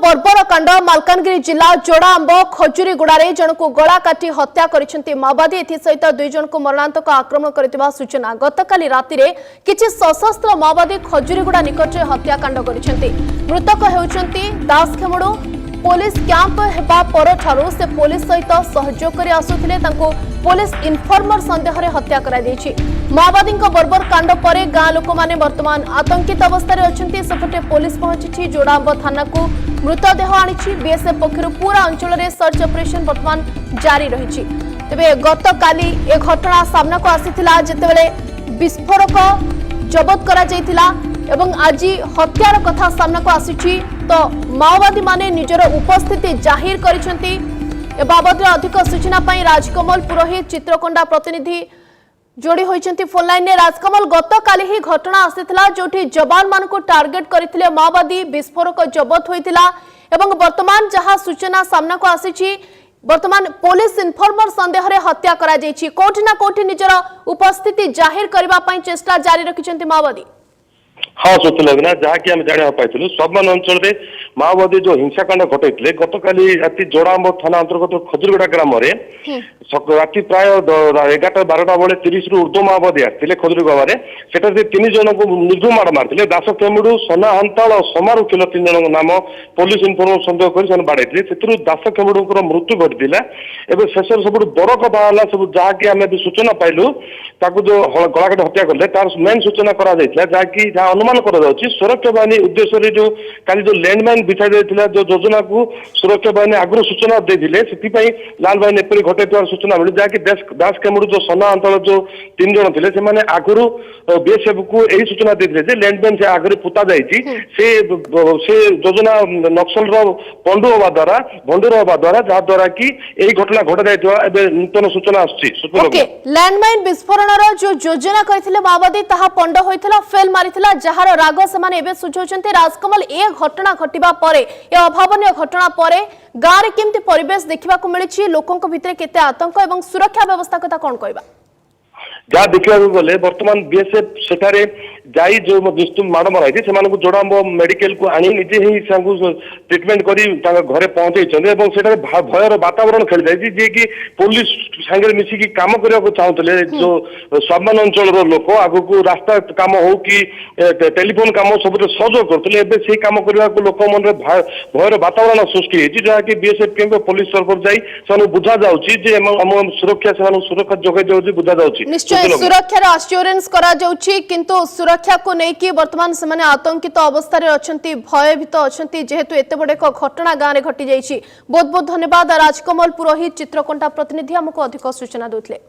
बर्बरकांड मालकानगिरी जिला जोड़ाआंब खजुरीगुड़े जन को गला काटी हत्या कर माओवादी एसहित 2 जन को मरणांतक आक्रमण कर सूचना। गतकाली राति किछि सशस्त्र माओवादी खजुरीगुड़ा निकट हत्याकांड कर मृतक होउछंती दासखेमुड़ू पुलिस कैंप हेबा परठारु से पुलिस सहित सहयोग कर आसुथिले तांको पुलिस इनफॉर्मर संदेह रे हत्या करा देछि। माओवादी बर्बर कांड पर गां लोक माने वर्तमान आतंकित अवस्था अछंती। सेपटे पुलिस पहुंची जोड़ाआंब थाना को मृतदेह आनी बीएसएफ पक्षर पूरा अंचल में सर्च ऑपरेशन वर्तमान जारी रही। तेबे गतकाली ए घटना सामना को आसीथिला जेतेबेले विस्फोरक जबत करा जायतिला एवं आज हत्यार कथा सामना को आसीछि तो माओवादी माने निजर उपस्थिति जाहिर करिसेंती। ए बाबद अधिक सूचना पाई राजकमल पुरोहित चित्रकोंडा प्रतिनिधि जोड़ी होइचंती फोन लाइन ने। राजकमल गतकाली ही घटना आसीथिला जोठी जवान मान को टार्गेट करथिले माओवादी विस्फोरक जबत होइतिला एवं वर्तमान जहां सूचना सामना को आसीछि वर्तमान पुलिस इनफॉर्मर संदेह रे हत्या करा जायछि। कोठी ना कोठी निजर उपस्थिति जाहिर करबा पई चेष्टा जारी रखिचंती माओवादी। हाँ सुतलग्ना जहाँकि आम जाना पाइलु सबमान अंचल में माओवादी जो हिंसाकांड घटाई गतकाली राति जोड़ाआंब थाना अंतर्गत खजुरीगुड़ा ग्राम राति प्राय 11-12 बेले 30 रु ऊर्ध्व माओवादी आते खजुरीगुड़ा से 3 जन को निर्घुम माड़ मारते दास केमुड़ू सोना हंताल और समारू किलो 3 जन नाम पुलिस इनफॉर्मर संदेह कर बाड़े से दास केमुड़ू मृत्यु घटी एवं शेष सब बड़ कथा है सब जहाँकि आम सूचना पाइलु जो गलाकाट हत्या कले तार मेन सूचना जहाँकि अनुमान करा सुरक्षा बाहिनी उद्देश्य जो काली जो लैंडमाइन बिछा जाता जो योजना को सुरक्षा बाहिनी आगु सूचना देते से लाल बाहिनी एपरी घटाई सूचना मिले जहाँकि दास केमुड़ू जो सोना अंचल जो 3 जन थे से आगु बीएसएफ को यही सूचना देते लैंडमाइन से आगे पुता से योजना नक्सल पंडु हवा द्वारा भंडूर हवा द्वारा जहाद्वारा कि यही घटना घटा जाए नूतन सूचना लैंडमाइन विस्फोरण जो योजना करथिले माओवादी ताहा पंड होइथिला फेल मारिथिला जहार राग से एबे सुझौचंते। राजकमल ए घटना घटिबा परे ए अभावनीय घटना परे गाँ रे केमती परिवेश देखिबा को मिलिछि लोकंक भितरे केते आतंक एवं सुरक्षा व्यवस्था कथा कोन कहबा जहाँ देखा गले बर्तमान बीएसएफ सेठारे जाई जो माड़ मराई से जोड़ाआंब मेडिकल को आनी निजे ही ट्रिटमेंट करी घरे पहुंचे भयर वातावरण खेल जाए जी कि पुलिस सांगे मिसिकी काम करने चाहते जो सम्मान अंचल लोक आगु रास्ता काम हो कि टेलीफोन काम सब सहयोग करते से कम करने को लोक मन भयर वातावरण सृष्टि जहाँकि बीएसएफ के पुलिस तरफ जाई बुझा जाऊँगी सुरक्षा सुरक्षा जोगाई बुझा जाऊँगी सुरक्षार आश्योरेंस करा जाउछि किंतु सुरक्षा को लेकिन वर्तमान से माने आतंकित अवस्था रे अछंती भयभीत अछंती जेहेतु एते बड़े एक घटना गाँ रे घटी जाइछि। बहुत बहुत धन्यवाद राजकमल पुरोहित चित्रकोंडा प्रतिनिधि हमको अधिक सूचना देथिले।